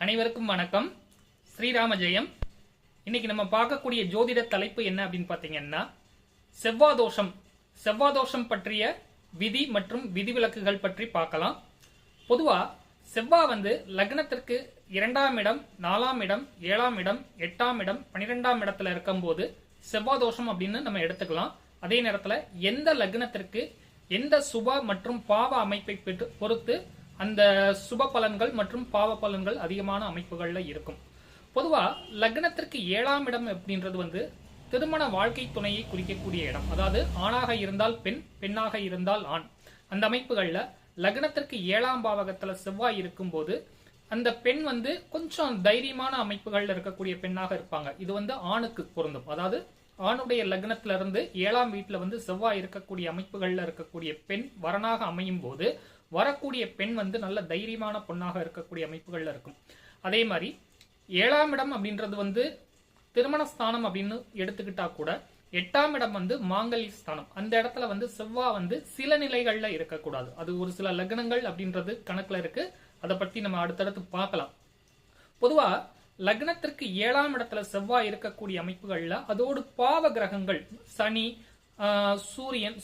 அனைவருக்கும் வணக்கம். ஸ்ரீராம ஜெயம். இன்னைக்கு நம்ம பார்க்கக்கூடிய ஜோதிட தலைப்பு என்ன அப்படின்னு பார்த்தீங்கன்னா, செவ்வாதோஷம். செவ்வாதோஷம் பற்றிய விதி மற்றும் விதிவிலக்குகள் பற்றி பார்க்கலாம். பொதுவா செவ்வாய் லக்னத்திற்கு 2ஆம் இடம், 4ஆம் இடம், 7ஆம் இடம், 8ஆம் இடம், 12ஆம் இடத்துல இருக்கும்போது செவ்வாதோஷம் அப்படின்னு நம்ம எடுத்துக்கலாம். அதே நேரத்தில் எந்த லக்னத்திற்கு எந்த சுப மற்றும் பாவ அமைப்பை பொறுத்து அந்த சுப பலன்கள் மற்றும் பாவ பலன்கள் அதிகமான அமைப்புகள்ல இருக்கும். பொதுவா லக்னத்திற்கு 7ஆம் இடம் அப்படின்றது திருமண வாழ்க்கை துணையை குறிக்கக்கூடிய இடம். அதாவது ஆணாக இருந்தால் பெண், பெண்ணாக இருந்தால் ஆண். அந்த அமைப்புகள்ல லக்னத்திற்கு 7ஆம் பாவகத்துல செவ்வாய் இருக்கும் போது அந்த பெண் கொஞ்சம் தைரியமான அமைப்புகள்ல இருக்கக்கூடிய பெண்ணாக இருப்பாங்க. இது ஆணுக்கு பொருந்தும். அதாவது ஆணுடைய லக்னத்தில இருந்து 7ஆம் வீட்டுல செவ்வாய் இருக்கக்கூடிய அமைப்புகள்ல இருக்கக்கூடிய பெண் வரனாக அமையும் போது வரக்கூடிய பெண் நல்ல தைரியமான பொண்ணாக இருக்கக்கூடிய அமைப்புகள்ல இருக்கும். அதே மாதிரி 7ஆம் இடம் அப்படின்றது திருமணஸ்தானம் அப்படின்னு எடுத்துக்கிட்டா கூட 8ஆம் இடம் மாங்கல்ய ஸ்தானம். அந்த இடத்துல செவ்வாய் சில நிலைகள்ல இருக்கக்கூடாது. அது ஒரு சில லக்னங்கள் அப்படின்றது கணக்குல இருக்கு. அதை பத்தி நம்ம அடுத்தடுத்து பார்க்கலாம். பொதுவா லக்னத்திற்கு 7ஆம் இடத்துல செவ்வாய் இருக்கக்கூடிய அமைப்புகள்ல அதோடு பாவ கிரகங்கள் சனி,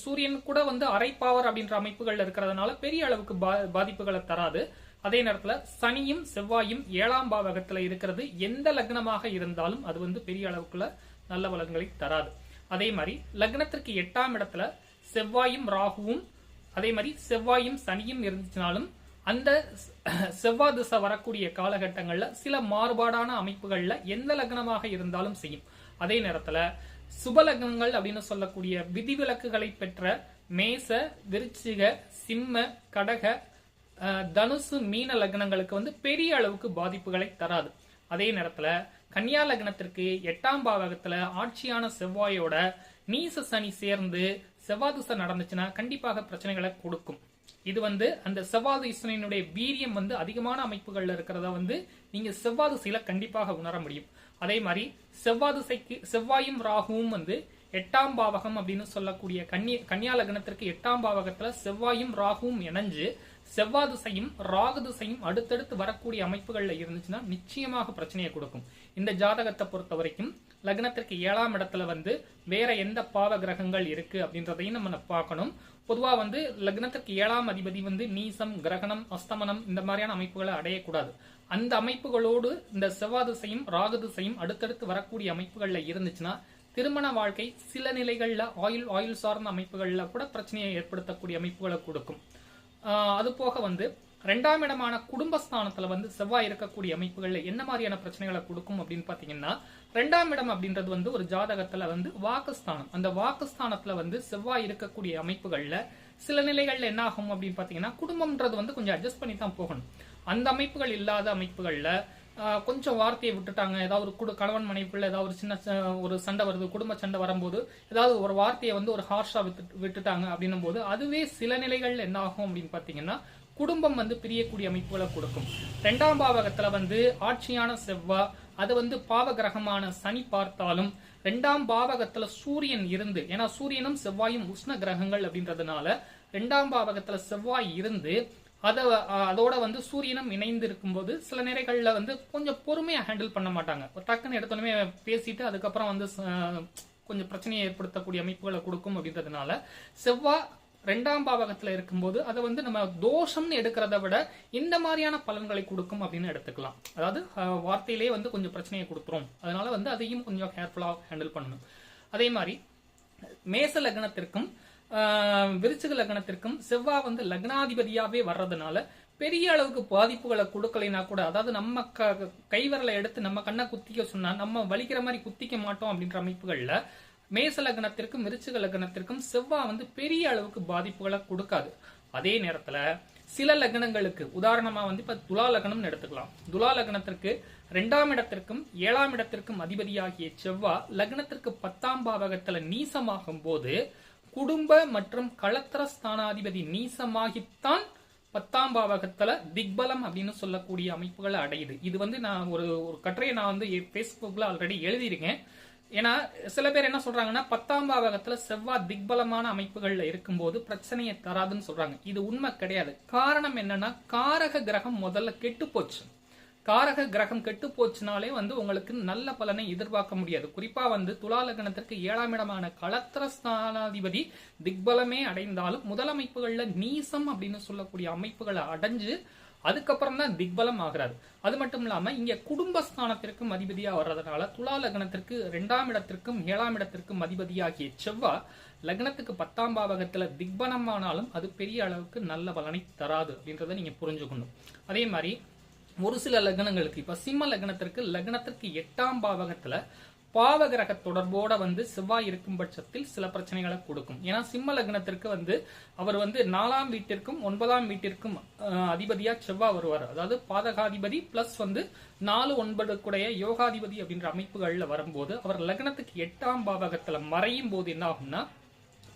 சூரியன் கூட அரை பாவர் அப்படின்ற அமைப்புகள் இருக்கிறதுனால பெரிய அளவுக்கு பாதிப்புகளை தராது. அதே நேரத்தில் சனியும் செவ்வாயும் 7ஆம் பாவகத்துல இருக்கிறது எந்த லக்னமாக இருந்தாலும் அது பெரிய அளவுக்குள்ள நல்ல பலன்களை தராது. அதே மாதிரி லக்னத்திற்கு 8ஆம் இடத்துல செவ்வாயும் ராகுவும் அதே மாதிரி செவ்வாயும் சனியும் இருந்துச்சுனாலும் அந்த செவ்வாய் திசை வரக்கூடிய காலகட்டங்கள்ல சில மாறுபாடான அமைப்புகள்ல எந்த லக்னமாக இருந்தாலும் செய்யும். அதே நேரத்துல சுப லக்னங்கள் அப்படின்னு சொல்லக்கூடிய விதிவிலக்குகளை பெற்ற மேச, விருச்சிக, சிம்ம, கடக, தனுசு, மீன லக்னங்களுக்கு பெரிய அளவுக்கு பாதிப்புகளை தராது. அதே நேரத்துல கன்னியா லக்னத்திற்கு 8ஆம் பாவகத்துல ஆட்சியான செவ்வாயோட நீச சனி சேர்ந்து செவ்வாய் திசை நடந்துச்சுன்னா கண்டிப்பாக பிரச்சனைகளை கொடுக்கும். இது அந்த செவ்வாய் திசையினுடைய வீரியம் அதிகமான அமைப்புகள்ல இருக்கிறத நீங்க செவ்வாய் திசையில கண்டிப்பாக உணர முடியும். அதே மாதிரி செவ்வாய் திசைக்கு செவ்வாயும் ராகுவும் 8ஆம் பாவகம் அப்படின்னு சொல்லக்கூடிய கன்னியா லக்னத்திற்கு 8ஆம் பாவகத்துல செவ்வாயும் ராகுவும் இணைஞ்சு செவ்வாய் திசையும் ராகு திசையும் அடுத்தடுத்து வரக்கூடிய அமைப்புகள்ல இருந்துச்சுன்னா நிச்சயமாக பிரச்சனையை கொடுக்கும். இந்த ஜாதகத்தை பொறுத்த வரைக்கும் லக்னத்திற்கு 7ஆம் இடத்துல வேற எந்த பாவ கிரகங்கள் இருக்கு அப்படின்றதையும் நம்ம பார்க்கணும். பொதுவா லக்னத்திற்கு 7ஆம் அதிபதி நீசம், கிரகணம், அஸ்தமனம் இந்த மாதிரியான அமைப்புகளை அடையக்கூடாது. அந்த அமைப்புகளோடு இந்த செவ்வாய் திசையும் ராகு திசையும் அடுத்தடுத்து வரக்கூடிய அமைப்புகள்ல இருந்துச்சுன்னா திருமண வாழ்க்கை சில நிலைகள்ல ஆயுள் சார்ந்த அமைப்புகள்ல கூட பிரச்சனையை ஏற்படுத்தக்கூடிய அமைப்புகளை கொடுக்கும். அது போக 2ஆம் இடமான குடும்பஸ்தானத்துல செவ்வாய் இருக்கக்கூடிய அமைப்புகள்ல என்ன மாதிரியான பிரச்சனைகளை கொடுக்கும் அப்படின்னு பாத்தீங்கன்னா, 2ஆம் இடம் அப்படின்றது ஒரு ஜாதகத்துல வாக்குஸ்தானம். அந்த வாக்குஸ்தானத்துல செவ்வாய் இருக்கக்கூடிய அமைப்புகள்ல சில நிலைகள்ல என்ன ஆகும் அப்படின்னு பாத்தீங்கன்னா, குடும்பம்ன்றது கொஞ்சம் அட்ஜஸ்ட் பண்ணி தான் போகணும். அந்த அமைப்புகள் இல்லாத அமைப்புகள்ல கொஞ்சம் வார்த்தையை விட்டுட்டாங்க, ஏதாவது ஒரு கணவன் மனைவிக்குள்ள ஏதாவது ஒரு சின்ன ஒரு சண்டை வருது, குடும்ப சண்டை வரும்போது ஏதாவது ஒரு வார்த்தையை ஒரு ஹார்ஷா விட்டுட்டாங்க அப்படின்னும் போது அதுவே சில நிலைகள்ல என்ன ஆகும் அப்படின்னு பாத்தீங்கன்னா குடும்பம் பிரியக்கூடிய அமைப்புகளை கொடுக்கும். 2ஆம் பாவகத்துல ஆட்சியான செவ்வாய் அது பாவ கிரகமான சனி பார்த்தாலும் 2ஆம் பாவகத்துல சூரியன் இருந்து, ஏன்னா சூரியனும் செவ்வாயும் உஷ்ண கிரகங்கள் அப்படின்றதுனால 2ஆம் பாவகத்துல செவ்வாய் இருந்து அதோட சூரியனும் இணைந்து இருக்கும்போது சில நேரங்கள்ல கொஞ்சம் பொறுமையா ஹேண்டில் பண்ண மாட்டாங்க. டக்குன்னு எடுத்தோடனே பேசிட்டு அதுக்கப்புறம் கொஞ்சம் பிரச்சனையை ஏற்படுத்தக்கூடிய அமைப்புகளை கொடுக்கும். அப்படின்றதுனால செவ்வாய் 2ஆம் பாவகத்துல இருக்கும்போது அதை நம்ம தோஷம்னு எடுக்கிறத விட இந்த மாதிரியான பலன்களை கொடுக்கும் அப்படின்னு எடுத்துக்கலாம். அதாவது வார்த்தையிலே கொஞ்சம் பிரச்சனையை கொடுத்துரும். அதனால அதையும் கொஞ்சம் கேர்ஃபுல்லா ஹேண்டில் பண்ணணும். அதே மாதிரி மேச லக்னத்திற்கும் விருச்சிக லக்னத்திற்கும் செவ்வாய் லக்னாதிபதியாவே வர்றதுனால பெரிய அளவுக்கு பாதிப்புகளை கொடுக்கலைன்னா கூட, அதாவது நம்ம கைவரலை எடுத்து நம்ம கண்ணை குத்திக்க சொன்னா நம்ம வலிக்கிற மாதிரி குத்திக்க மாட்டோம் அப்படின்ற அமைப்புகள்ல மேச லக்னத்திற்கும் விருச்சிக லக்னத்திற்கும் செவ்வாய் பெரிய அளவுக்கு பாதிப்புகளை கொடுக்காது. அதே நேரத்துல சில லக்னங்களுக்கு உதாரணமா இப்ப துலா லக்னம் எடுத்துக்கலாம். துலா லக்னத்திற்கு 2ஆம் இடத்திற்கும் 7ஆம் இடத்திற்கும் அதிபதியாகிய செவ்வாய் லக்னத்திற்கு 10ஆம் பாவகத்துல நீசமாகும் போது குடும்ப மற்றும் களத்திர ஸ்தானாதிபதி நீசமாகித்தான் 10ஆம் பாவகத்துல திக்பலம் அப்படின்னு சொல்லக்கூடிய அமைப்புகளை அடையுது. இது நான் ஒரு கட்டுரையை நான் பேஸ்புக்ல ஆல்ரெடி எழுதியிருக்கேன். ஏன்னா சில பேர் என்ன சொல்றாங்கன்னா 10ஆம் பாவகத்துல செவ்வாய் திக்பலமான அமைப்புகள்ல இருக்கும்போது பிரச்சனையை தராதுன்னு சொல்றாங்க. இது உண்மை கிடையாது. காரணம் என்னன்னா காரக கிரகம் முதல்ல கெட்டு போச்சு. காரக கிரகம் கெட்டு போச்சுனாலே வந்து உங்களுக்கு நல்ல பலனை எதிர்பார்க்க முடியாது. குறிப்பா வந்து துலா லக்னத்திற்கு 7ஆம் இடமான களத்திரஸ்தானாதிபதி திக்பலமே அடைந்தாலும் முதல் அமைப்புகள்ல நீசம் அப்படின்னு சொல்லக்கூடிய அமைப்புகளை அடைஞ்சு அதுக்கப்புறம் தான் திக்பலம் ஆகிறாரு. அது மட்டும் இல்லாம இங்க குடும்பஸ்தானத்திற்கும் அதிபதியா வர்றதுனால துலா லக்னத்திற்கு 2ஆம் இடத்திற்கும் 7ஆம் இடத்திற்கும் அதிபதியாகிய செவ்வாய் லக்னத்துக்கு 10ஆம் பாவகத்துல திக்பலம் ஆனாலும் அது பெரிய அளவுக்கு நல்ல பலனை தராது அப்படின்றத நீங்க புரிஞ்சுக்கணும். அதே மாதிரி ஒரு சில லக்னங்களுக்கு இப்ப சிம்ம லக்னத்திற்கு 8ஆம் பாவகத்துல பாவகிரக தொடர்போட வந்து செவ்வாய் இருக்கும் பட்சத்தில் சில பிரச்சனைகளை கொடுக்கும். ஏன்னா சிம்ம லக்னத்திற்கு வந்து அவர் வந்து 4ஆம் வீட்டிற்கும் 9ஆம் வீட்டிற்கும் அதிபதியா செவ்வாய் வருவார். அதாவது பாதகாதிபதி பிளஸ் வந்து 4-9 கூடைய யோகாதிபதி அப்படின்ற அமைப்புகள்ல வரும்போது அவர் லக்னத்துக்கு 8ஆம் பாவகத்துல மறையும் போது என்ன ஆகும்னா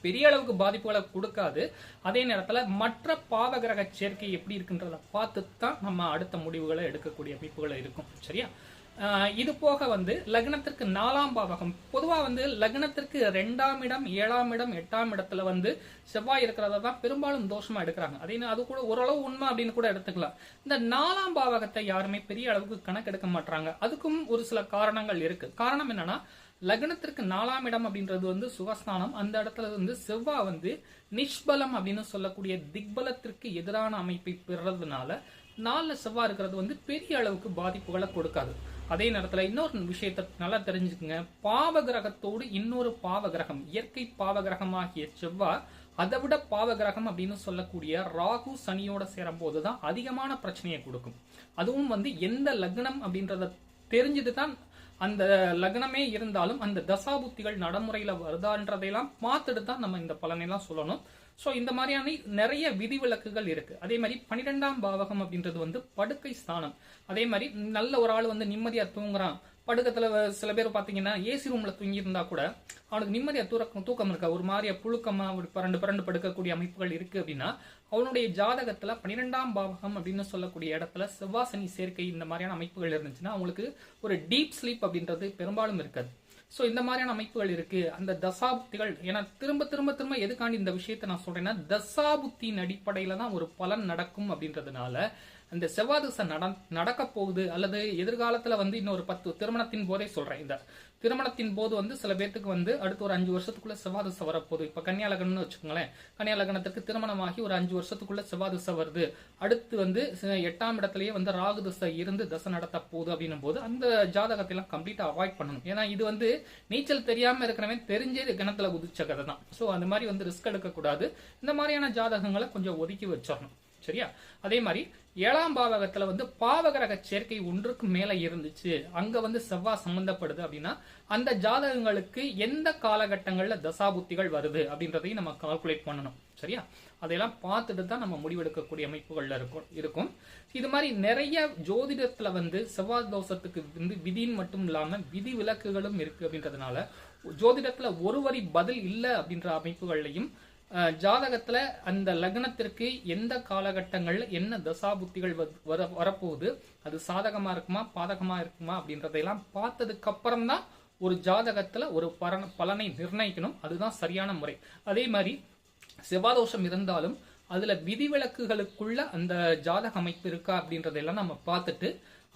பெரிய அளவுக்கு பாதிப்புகளை கொடுக்காது. அதே நேரத்தில் மற்ற பாவகிரக சேர்க்கை எப்படி இருக்குன்றத பார்த்து தான் நம்ம அடுத்த முடிவுகளை எடுக்கக்கூடிய அமைப்புகளை இருக்கும். சரியா? இது போக வந்து லக்னத்திற்கு 4ஆம் பாவகம் பொதுவா வந்து லக்னத்திற்கு 2ஆம் இடம் 7ஆம் இடம் 8ஆம் இடத்துல வந்து செவ்வாய் இருக்கிறத தான் பெரும்பாலும் தோஷமா எடுக்கிறாங்க. அது கூட ஓரளவு உண்மை அப்படின்னு கூட எடுத்துக்கலாம். இந்த 4ஆம் பாவகத்தை யாருமே பெரிய அளவுக்கு கணக்கெடுக்க மாட்டாங்க. அதுக்கும் ஒரு சில காரணங்கள் இருக்கு. காரணம் என்னன்னா லக்னத்திற்கு 4ஆம் இடம் அப்படின்றது வந்து சுகஸ்தானம். அந்த இடத்துல வந்து செவ்வாய் வந்து நிஷ்பலம் அப்படின்னு சொல்லக்கூடிய திக்பலத்திற்கு எதிரான அமைப்பை பெறதுனால 4ல செவ்வாய் இருக்கிறது வந்து பெரிய அளவுக்கு பாதிப்புகளை கொடுக்காது. அதே நேரத்தில் இன்னொரு விஷயத்தை நல்லா தெரிஞ்சுக்குங்க. பாவகிரகத்தோடு இன்னொரு பாவகிரகம் இயற்கை பாவகிரகமாகிய செவ்வாய் அதை விட பாவகிரகம் அப்படின்னு சொல்லக்கூடிய ராகு சனியோட சேரும் போதுதான் அதிகமான பிரச்சனையை கொடுக்கும். அதுவும் வந்து எந்த லக்னம் அப்படின்றத தெரிஞ்சுட்டு தான் அந்த லக்னமே இருந்தாலும் அந்த தசாபுத்திகள் நடைமுறையில வருதான்றதையெல்லாம் பார்த்துட்டு தான் நம்ம இந்த பலனையெல்லாம் சொல்லணும். ஸோ இந்த மாதிரியான நிறைய விதிவிலக்குகள் இருக்கு. அதே மாதிரி 12ஆம் பாவகம் அப்படின்றது வந்து படுக்கை ஸ்தானம். அதே மாதிரி நல்ல ஒரு ஆள் வந்து நிம்மதியா தூங்குறான். படுக்கத்துல சில பேர் பாத்தீங்கன்னா ஏசி ரூம்ல தூங்கி இருந்தா கூட அவனுக்கு நிம்மதியா தூக்கம் இருக்கா, ஒரு மாதிரியா புழுக்கமா பரண்டு படுக்கக்கூடிய அமைப்புகள் இருக்கு அப்படின்னா அவனுடைய ஜாதகத்துல 12ஆம் பாவகம் அப்படின்னு சொல்லக்கூடிய இடத்துல செவ்வாய் சனி சேர்க்கை இந்த மாதிரியான அமைப்புகள் இருந்துச்சுன்னா அவங்களுக்கு ஒரு டீப் ஸ்லீப் அப்படின்றது பெரும்பாலும் இருக்காது. ஸோ இந்த மாதிரியான அமைப்புகள் இருக்கு. அந்த தசாபுத்திகள் ஏன்னா திரும்ப திரும்ப திரும்ப எதுக்காண்டி இந்த விஷயத்தை நான் சொல்றேன்னா தசாபுத்தியின் அடிப்படையில தான் ஒரு பலன் நடக்கும் அப்படின்றதுனால அந்த செவ்வாய் திசை நடக்க போகுது அல்லது எதிர்காலத்துல வந்து இன்னொரு 10 திருமணத்தின் போதே சொல்றேன். இந்த திருமணத்தின் போது வந்து சில பேருக்கு வந்து அடுத்து ஒரு 5 வருஷத்துக்குள்ள செவ்வாய் திசை வரப்போகுது. இப்ப கன்னியா லக்னம்னு வச்சுக்கோங்களேன். கன்னியா லக்னத்திற்கு திருமணமாகி ஒரு 5 வருஷத்துக்குள்ள செவ்வாய் திசை வருது. அடுத்து வந்து 8ஆம் இடத்துலயே வந்து ராகு திசை இருந்து தசை நடத்த போகுது அப்படின்னும் போது அந்த ஜாதகத்தை எல்லாம் கம்ப்ளீட்டா அவாய்ட் பண்ணணும். ஏன்னா இது வந்து நீச்சல் தெரியாம இருக்கிறவன் தெரிஞ்சே கிணத்துல குதிச்ச கதை தான். ஸோ அந்த மாதிரி வந்து ரிஸ்க் எடுக்க கூடாது. இந்த மாதிரியான ஜாதகங்களை கொஞ்சம் ஒதுக்கி வச்சிடணும். சரியா? அதே மாதிரி 7ஆம் பாவகத்துல வந்து பாவகிரக சேர்க்கை ஒன்றுக்கு மேல இருந்துச்சு, அங்க வந்து செவ்வாய் சம்பந்தப்படுது அப்படின்னா அந்த ஜாதகங்களுக்கு எந்த காலகட்டங்கள்ல தசாபுத்திகள் வருது அப்படின்றதையும் நம்ம கால்குலேட் பண்ணணும். சரியா? அதையெல்லாம் பார்த்துட்டு தான் நம்ம முடிவெடுக்கக்கூடிய அமைப்புகள்ல இருக்கும். இது மாதிரி நிறைய ஜோதிடத்துல வந்து செவ்வாய் தோஷத்துக்கு வந்து விதின்னு மட்டும் இல்லாம விதி விலக்குகளும் இருக்கு அப்படின்றதுனால ஜோதிடத்துல ஒரு வரி பதில் இல்லை அப்படின்ற அமைப்புகள்லையும் ஜாதகத்துல அந்த லக்னத்திற்கு எந்த காலகட்டங்கள்ல என்ன தசாபுத்திகள் வரப்போகுது, அது சாதகமா இருக்குமா பாதகமா இருக்குமா அப்படின்றதையெல்லாம் பார்த்ததுக்கு அப்புறம் தான் ஒரு ஜாதகத்துல ஒரு பலனை நிர்ணயிக்கணும். அதுதான் சரியான முறை. அதே மாதிரி செவ்வாதோஷம் இருந்தாலும் அதுல விதிவிலக்குகளுக்குள்ள அந்த ஜாதக அமைப்பு இருக்கா அப்படின்றதெல்லாம் நம்ம பார்த்துட்டு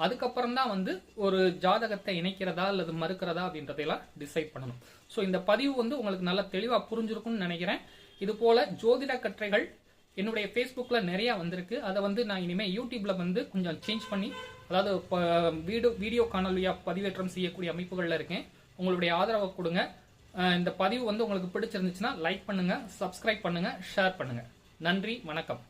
அதுக்கப்புறம் தான் வந்து ஒரு ஜாதகத்தை இணைக்கிறதா அல்லது மறுக்கிறதா அப்படின்றதெல்லாம் டிசைட் பண்ணணும். ஸோ இந்த பதிவு வந்து உங்களுக்கு நல்லா தெளிவா புரிஞ்சிருக்கும்னு நினைக்கிறேன். இது போல ஜோதிட கற்றைகள் என்னுடைய ஃபேஸ்புக்ல நிறைய வந்திருக்கு. அதை வந்து நான் இனிமேல் யூடியூப்ல வந்து கொஞ்சம் சேஞ்ச் பண்ணி அதாவது வீடியோ காணொலியா பதிவேற்றம் செய்யக்கூடிய அமைப்புகள்ல இருக்கேன். உங்களுடைய ஆதரவை கொடுங்க. இந்த பதிவு வந்து உங்களுக்கு பிடிச்சிருந்துச்சுன்னா லைக் பண்ணுங்க, சப்ஸ்கிரைப் பண்ணுங்க, ஷேர் பண்ணுங்க. நன்றி, வணக்கம்.